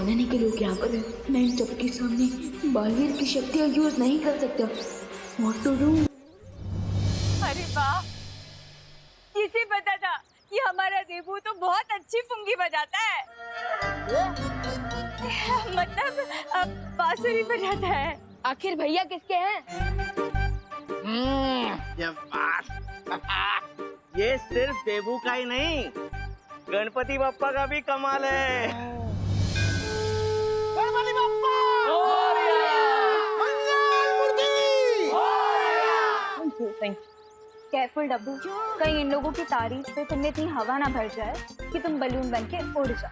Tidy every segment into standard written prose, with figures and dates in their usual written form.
जानने के लिए क्या करें? मैं इन सबके सामने बालवीर की शक्तियाँ यूज नहीं कर सकता। What to do? अरे वाह, किसे पता था कि हमारा देबू तो बहुत अच्छी पुंगी बजाता है। मतलब बांसुरी बजाता है। आखिर भैया किसके हैं? ये बात ये सिर्फ देबू का ही नहीं, गणपति बप्पा का भी कमाल है। गणपति बप्पा केयरफुल डब्बू, कहीं इन लोगों की तारीफ से तुम्हें इतनी हवा ना भर जाए कि तुम बलून बन के उड़ जाओ।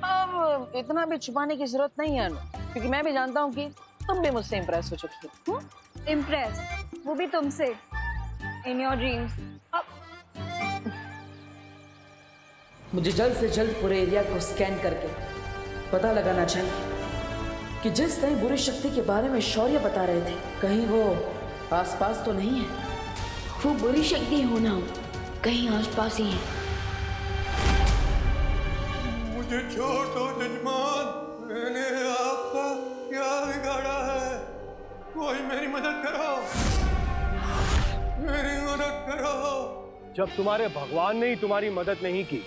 अब इतना भी छुपाने की जरूरत नहीं है अनु, क्योंकि मैं भी जानता हूँ कि तुम भी मुझसे इम्प्रेस हो चुकी हो। इम्प्रेस, वो भी तुमसे, इन योर ड्रीम्स। मुझे जल्द से जल्द पूरे एरिया को स्कैन करके पता लगाना चाहिए कि जिस नई बुरी शक्ति के बारे में शौर्य बता रहे थे, कहीं वो आसपास तो नहीं है। वो बुरी शक्ति होना हो कहीं आसपास ही है। मुझे छोड़ दो जजमान, मैंने आपका क्या बिगाड़ा है? कोई मेरी मदद करो, मेरी मदद करो। जब तुम्हारे भगवान ने ही तुम्हारी मदद नहीं की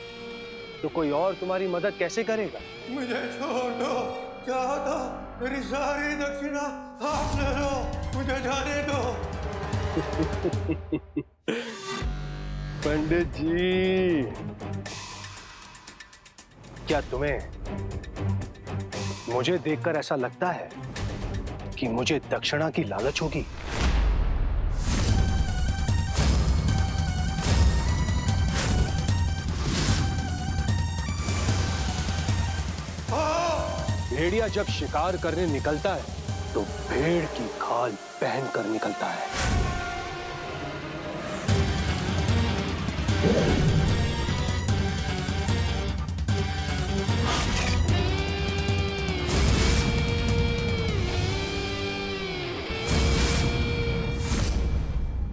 तो कोई और तुम्हारी मदद कैसे करेगा? मुझे छोड़ दो, चाहता मेरी सारी दक्षिणा हाथ ले लो, मुझे जाने दो। पंडित जी, क्या तुम्हें मुझे देखकर ऐसा लगता है कि मुझे दक्षिणा की लालच होगी? भेड़िया जब शिकार करने निकलता है तो भेड़ की खाल पहन कर निकलता है।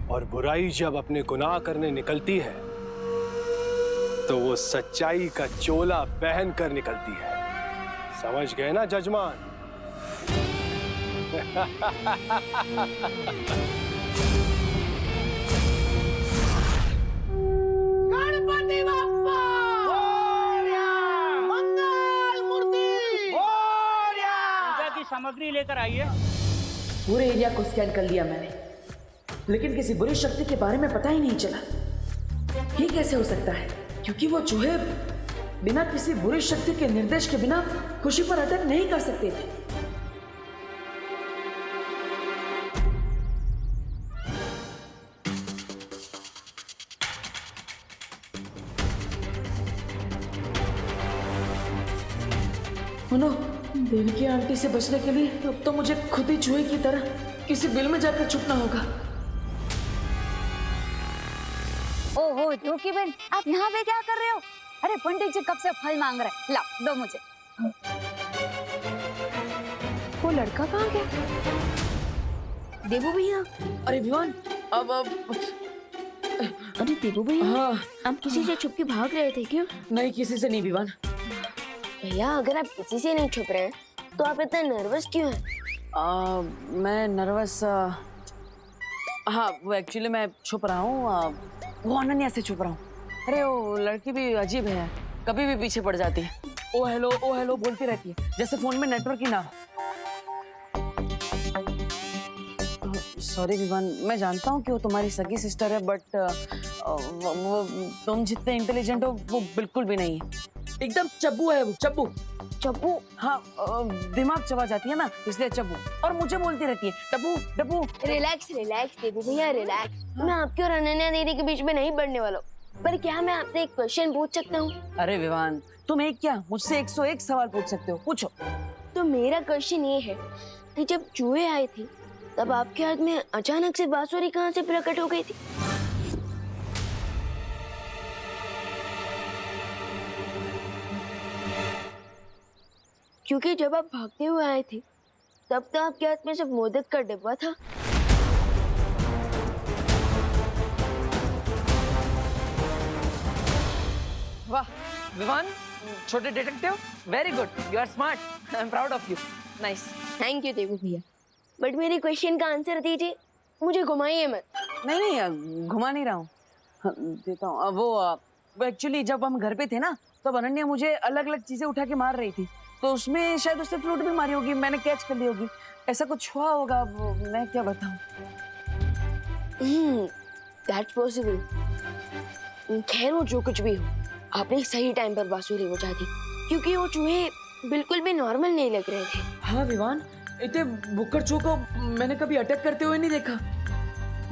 और बुराई जब अपने गुनाह करने निकलती है तो वो सच्चाई का चोला पहन कर निकलती है। समझ गए ना जजमान? गणपति बप्पा मंगल मूर्ति पूजा की सामग्री लेकर आइए। पूरे एरिया को स्कैन कर लिया मैंने, लेकिन किसी बुरी शक्ति के बारे में पता ही नहीं चला। ये कैसे हो सकता है? क्योंकि वो चूहे बिना किसी बुरी शक्ति के निर्देश के बिना खुशी पर अटैक नहीं कर सकते थे। सुनो, देवकी आंटी से बचने के लिए अब तो मुझे खुद ही चूहे की तरह किसी बिल में जाकर छुपना होगा। ओहो देवकी बहन, आप यहाँ पे क्या कर रहे हो? अरे पंडित जी कब से फल मांग रहे हैं, लाओ दो मुझे। वो लड़का कहाँ गया? देबू भैया। अरे विवान, अब अरे देबू भैया, हाँ। आप किसी से छुप के भाग रहे थे क्या? नहीं, किसी से नहीं विवान। भैया अगर आप किसी से नहीं छुप रहे हैं तो आप इतना नर्वस क्यों हैं? मैं नर्वस, हाँ वो एक्चुअली मैं छुप रहा हूँ, वो अनन्या से छुप रहा हूँ। अरे वो लड़की भी अजीब है, कभी भी पीछे पड़ जाती है। ओ हेलो बोलती रहती है, जैसे फोन में नेटवर्क ही ना हो। सॉरी विवान, मैं जानता हूँ कि वो तुम्हारी सगी सिस्टर है, बट वो तुम जितने इंटेलिजेंट हो वो बिल्कुल भी नहीं है। एकदम चब्बू है वो, चब्बू। चब्बू? हाँ, दिमाग चबा जाती है ना, इसलिए चब्बू। और मुझे बोलती रहती है डब्बू डब्बू। रिलैक्स देबू भैया रिलैक्स। मैं आपके और अनन्या दीदी के बीच में नहीं पड़ने वाला हूँ, पर क्या मैं आपसे एक क्वेश्चन पूछ सकता हूँ? अरे विवान, तुम एक क्या मुझसे 101 सवाल पूछ सकते हो, पूछो। तो मेरा क्वेश्चन ये है कि जब चूहे आए थे तब आपके हाथ में अचानक से बांसुरी कहाँ से प्रकट हो गई थी? क्योंकि जब आप भागते हुए आए थे तब तो आपके हाथ में सिर्फ मोदक का डिब्बा था। वाह विवान, छोटे detective, very good, you are smart, I am proud of you, nice. Thank you Devu भैया, बट मेरे क्वेश्चन का आंसर दीजिए, मुझे घुमाइए मत। नहीं घुमा नहीं रहा हूँ, देता हूँ। वो एक्चुअली जब हम घर पे थे ना, तब अनन्या मुझे अलग अलग चीजें उठा के मार रही थी, तो उसमें शायद उससे फ्लूट भी मारी होगी, मैंने कैच कर ली होगी, ऐसा कुछ हुआ होगा, वो मैं क्या बताऊँ। That's possible. खैर वो जो कुछ भी हो, आपने सही टाइम पर बांसुरी बजा दी, क्योंकि वो चूहे बिल्कुल भी नॉर्मल नहीं लग रहे थे। हाँ विवान, इतने बुक्कड़ चूहों को मैंने कभी अटैक करते हुए नहीं देखा।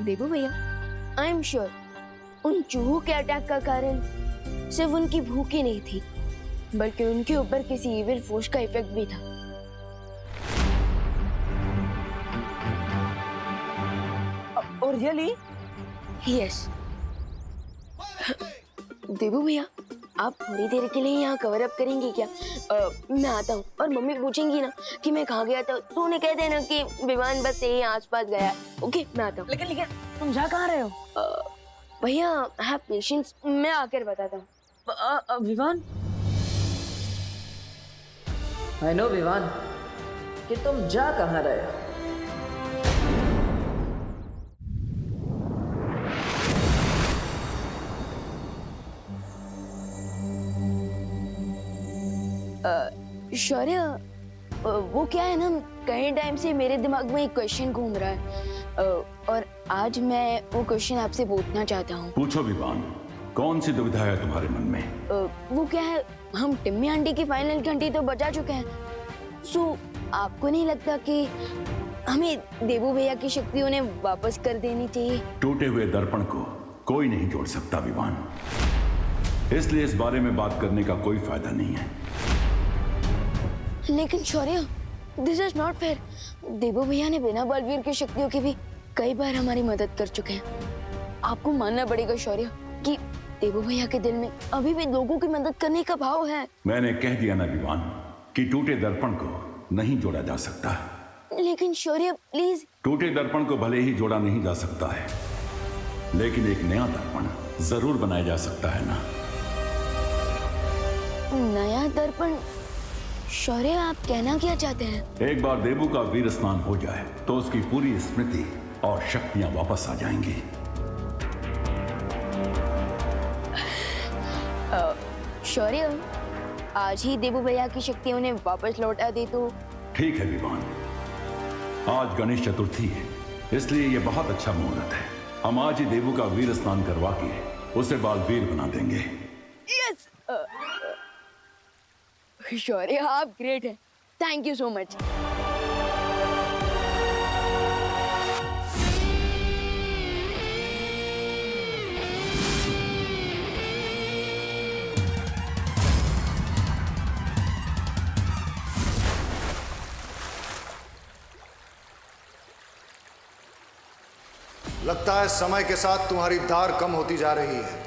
देवू भैया, आई एम श्योर उन चूहों के अटैक का कारण सिर्फ उनकी भूख ही नहीं थी, बल्कि उनके ऊपर किसी इविल फोर्स का इफेक्ट भी था। और रियली? यस। देवू भैया, आप थोड़ी देर के लिए यहाँ कवर अप करेंगे क्या? मैं आता हूँ, और मम्मी पूछेंगी ना कि मैं कहाँ गया था, तो उन्हें कह देना कि विमान बस यही आसपास गया। ओके, मैं आता हूँ। लेकिन तुम जा कहाँ रहे हो? भैया हैव पेशेंस, मैं आकर बताता हूँ। विवान, आई नो विवान कि तुम जा कहाँ रहे हो। शौर्य, वो क्या है ना, कई टाइम से मेरे दिमाग में एक क्वेश्चन घूम रहा है, और आज मैं वो क्वेश्चन आपसे पूछना चाहता हूँ। पूछो विवान, कौन सी दुविधा है तुम्हारे मन में? वो क्या है, हम टिम्मी आंटी की फाइनल घंटी तो बजा चुके हैं, सो आपको नहीं लगता कि हमें देवू भैया की शक्ति उन्हें वापस कर देनी चाहिए? टूटे हुए दर्पण को कोई नहीं जोड़ सकता विवान, इसलिए इस बारे में बात करने का कोई फायदा नहीं है। लेकिन शौर्य, दिस इज नॉट फेयर। देवू भैया ने बिना बलवीर की शक्तियों के भी कई बार हमारी मदद कर चुके हैं। आपको मानना पड़ेगा शौर्य कि देवू भैया के दिल में अभी भी लोगों की मदद करने का भाव है। मैंने कह दिया ना विवान कि टूटे दर्पण को नहीं जोड़ा जा सकता। लेकिन शौर्य प्लीज। टूटे दर्पण को भले ही जोड़ा नहीं जा सकता है, लेकिन एक नया दर्पण जरूर बनाया जा सकता है ना। नया दर्पण? शौर्य, आप कहना क्या चाहते हैं? एक बार देवू का वीर स्नान हो जाए तो उसकी पूरी स्मृति और शक्तियां वापस आ जाएंगी। शौर्य, आज ही देवू भैया की शक्ति उन्हें वापस लौटा दे तो? ठीक है विवान, आज गणेश चतुर्थी है, इसलिए ये बहुत अच्छा मुहूर्त है। हम आज ही देवू का वीर स्नान करवा के उसे बालवीर बना देंगे। यस शौर्य, आप ग्रेट हैं, थैंक यू सो मच। लगता है समय के साथ तुम्हारी धार कम होती जा रही है।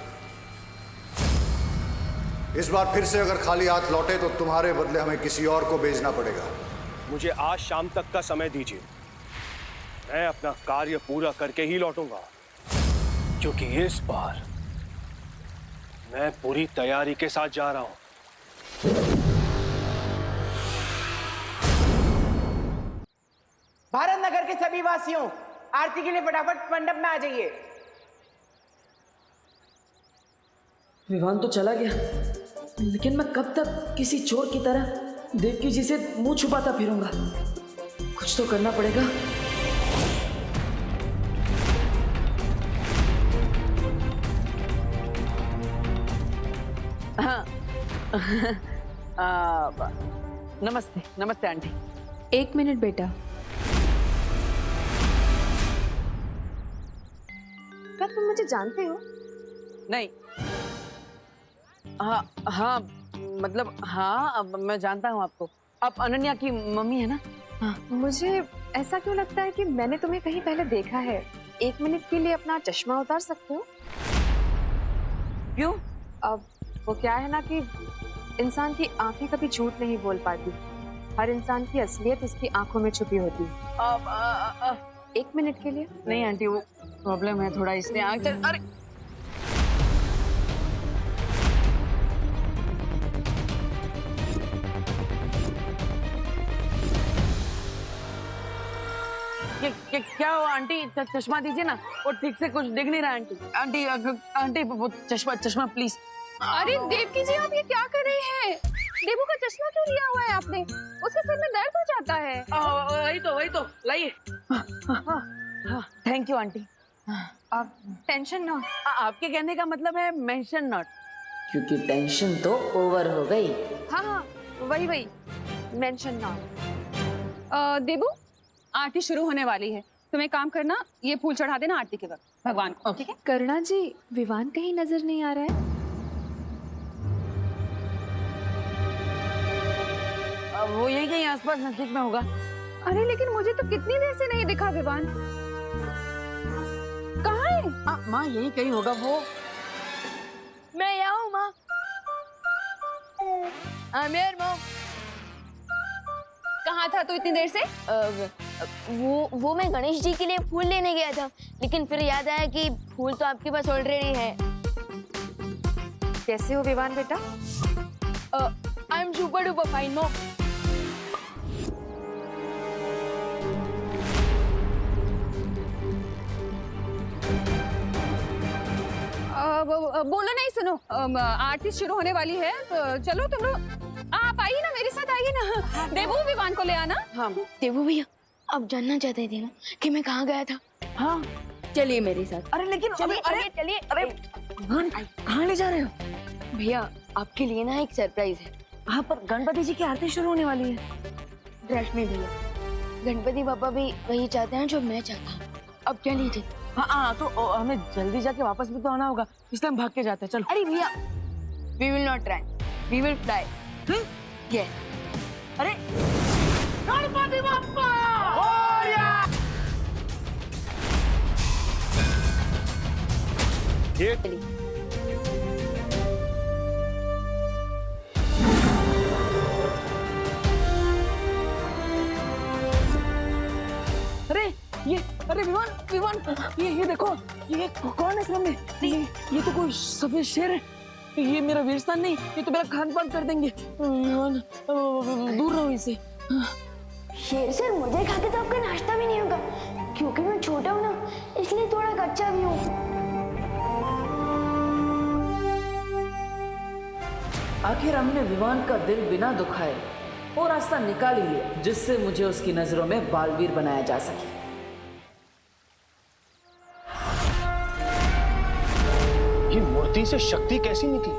इस बार फिर से अगर खाली हाथ लौटे तो तुम्हारे बदले हमें किसी और को भेजना पड़ेगा। मुझे आज शाम तक का समय दीजिए, मैं अपना कार्य पूरा करके ही लौटूंगा, क्योंकि इस बार मैं पूरी तैयारी के साथ जा रहा हूं। भारत नगर के सभी वासियों, आरती के लिए फटाफट मंडप में आ जाइए। विवान तो चला गया, लेकिन मैं कब तक किसी चोर की तरह देवकी जी से मुंह छुपाता फिरूंगा? कुछ तो करना पड़ेगा। हाँ नमस्ते नमस्ते आंटी। एक मिनट बेटा, क्या तुम मुझे जानते हो? नहीं, हाँ मतलब हाँ, अब मैं जानता हूँ आपको, आप अनन्या की मम्मी है ना? हाँ। मुझे ऐसा क्यों लगता है कि मैंने तुम्हें कहीं पहले देखा है। एक मिनट के लिए अपना चश्मा उतार सकते हो? क्यों? अब वो क्या है ना कि इंसान की आंखें कभी झूठ नहीं बोल पाती, हर इंसान की असलियत उसकी आंखों में छुपी होती है। एक मिनट के लिए? नहीं आंटी, वो प्रॉब्लम है थोड़ा, इसलिए आंख। अरे क्या हुआ आंटी? चश्मा दीजिए ना, वो ठीक से कुछ दिख नहीं रहा आंटी। आंटी आंटी वो चश्मा प्लीज। अरे देवकी जी, आप ये क्या कर रहे हैं? देवू का चश्मा क्यों लिया हुआ है आपने? उसके सर में दर्द हो जाता है। वही तो लाइए। Thank you aunty. आप टेंशन ना। आपके कहने का मतलब है मेंशन नॉट। क्योंकि टेंशन तो ओवर हो गई। हाँ, वही मेंशन नॉट। देवू, आरती शुरू होने वाली है, तुम एक काम करना, ये फूल चढ़ा देना आरती के वक्त भगवान को, ठीक है? करुणा जी, विवान कहीं नजर नहीं आ रहा है। वो यही कहीं आसपास नजदीक में होगा। अरे लेकिन मुझे तो कितनी देर से नहीं दिखा विवान। कहाँ है? माँ यही कहीं होगा वो। मैं यहाँ हूँ माँ। माँ कहाँ था तू इतनी देर से? वो मैं गणेश जी के लिए फूल लेने गया था, लेकिन फिर याद आया कि फूल तो आपके पास ऑलरेडी है। कैसे हो विवान बेटा? I am super duper fine mom. बोलो नहीं, सुनो, आरती शुरू होने वाली है, तो चलो तुम लोग आप आइए ना, मेरे साथ आइए ना। देवू, विवान को ले आना। हाँ देवू भैया, आप जानना चाहते थे ना कि मैं कहाँ गया था? हाँ चलिए मेरे साथ। अरे लेकिन चलिए कहाँ ले जा रहे हो? भैया, आपके लिए ना एक सरप्राइज है। हाँ, पर गणपति जी की आरती शुरू होने वाली है। रश्मि भैया, गणपति पापा भी वही चाहते हैं जो मैं चाहता हूँ। अब चलिए। हाँ, तो हमें जल्दी जाके वापस भी तो आना होगा, इसलिए हम भाग के जाते हैं। चलो। अरे भैया, we will not run, we will fly. ये अरे गणपति बप्पा! अरे विवान ये देखो, ये कौन है सामने? ये तो कोई सफेद शेर है। ये मेरा वीरस्थान नहीं, ये तो मेरा खान पान कर देंगे। विवान, दूर रहो इसे। शेर सर, मुझे खा के तो आपका नाश्ता भी नहीं होगा, क्योंकि मैं छोटा हूँ ना, इसलिए थोड़ा कच्चा भी हूँ। आखिर हमने विवान का दिल बिना दुखाए वो रास्ता निकाल ही लिया जिससे मुझे उसकी नजरों में बालवीर बनाया जा सके। ये मूर्ति से शक्ति कैसी निकली?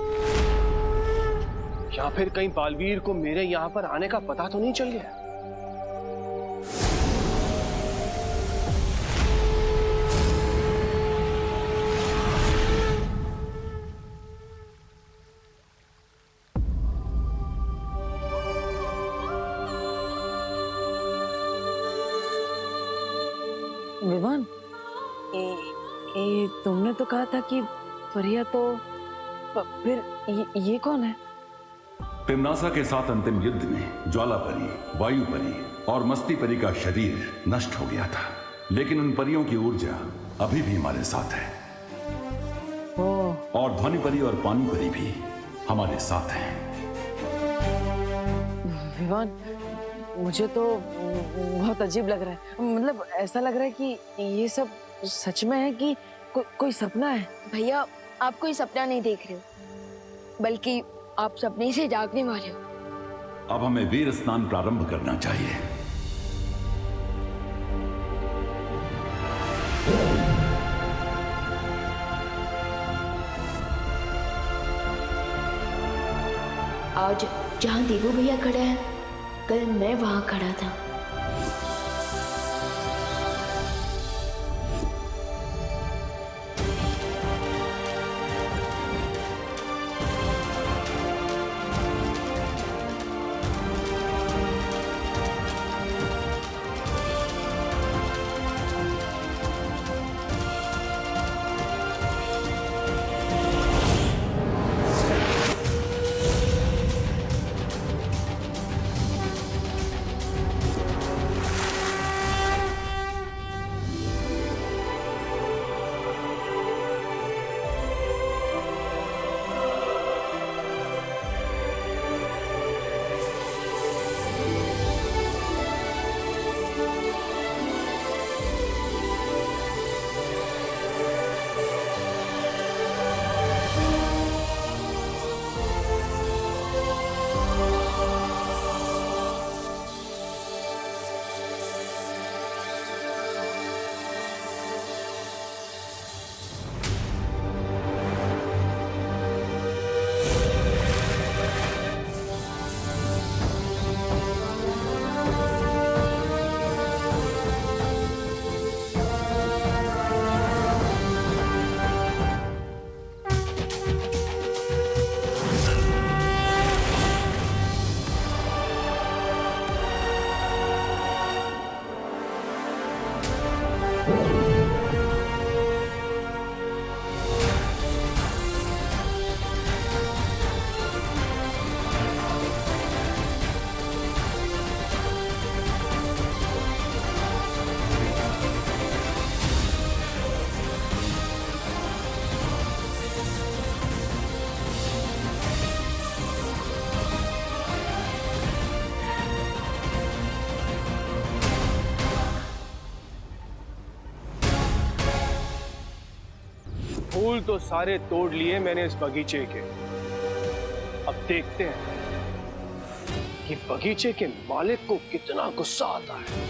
या फिर कहीं बालवीर को मेरे यहां पर आने का पता तो नहीं चल गया? विवान, तुमने तो कहा था कि फरिया, तो फिर ये कौन है? तिम्नासा के साथ अंतिम युद्ध में ज्वाला परी, वायु परी और मस्ती परी का शरीर नष्ट हो गया था, लेकिन उन परियों की ऊर्जा अभी भी हमारे साथ है। और ध्वनि परी और पानी परी भी हमारे साथ हैं। विवान, मुझे तो बहुत अजीब लग रहा है। मतलब ऐसा लग रहा है कि ये सब सच में है कि कोई सपना है। भैया, आप कोई सपना नहीं देख रहे हो, बल्कि आप सपने से जागने वाले हो। अब हमें वीर स्नान प्रारंभ करना चाहिए। आज जहाँ देवू भैया खड़े हैं, कल मैं वहां खड़ा था। फूल तो सारे तोड़ लिए मैंने इस बगीचे के। अब देखते हैं कि बगीचे के मालिक को कितना गुस्सा आता है।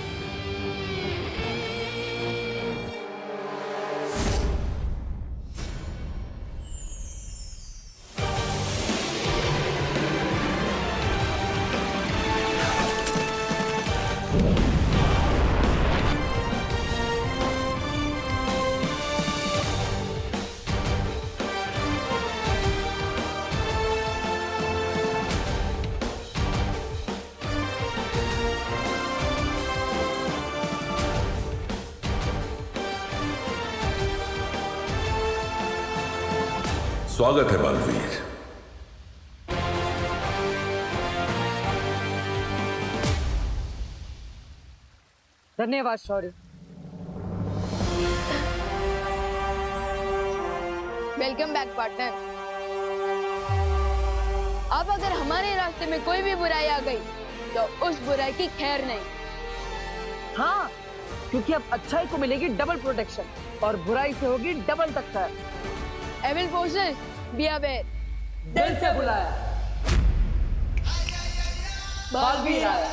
स्वागत है बालवीर। धन्यवाद शौर्य। Welcome back partner. अब अगर हमारे रास्ते में कोई भी बुराई आ गई तो उस बुराई की खैर नहीं। हाँ, क्योंकि अब अच्छाई को मिलेगी डबल प्रोटेक्शन और बुराई से होगी डबल टक्कर। Evil forces be aware. दिल से बुलाया, बालवीर आया।